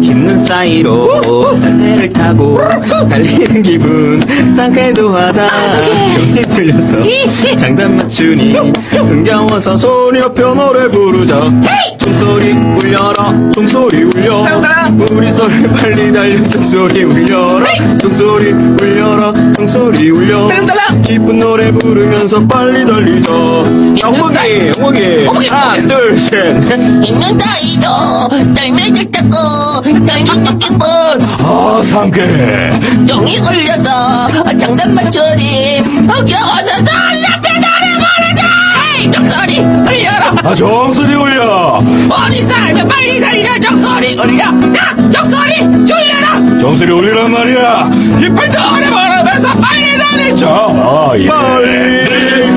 흰눈 사이로 썰매를 타고 달리는 기분 상쾌도 하다. 종이 돌려서 장단 맞추니 흥겨워서 소리 높여 노래 부르자. 종소리 울려라 종소리 울려 우리 소리 빨리 달려 종소리 울려라 종소리 울려라 종소리 울려 기쁜 노래 부르면서 빨리 달리자. 엉덩이 하나 둘셋 있는 사이로 썰매를 타고 달리는 기분 상쾌해. 종이 울려서 장단 맞추니 흥겨워서 소리 높여 노래 부르자. 종소리 울려라 종소리 울려 우리 삶에 빨리 달려 종소리 울려 종소리 울려라 종소리 울리란 말이야. 기쁜 노래 부르면서 빨리 달리자. 빨리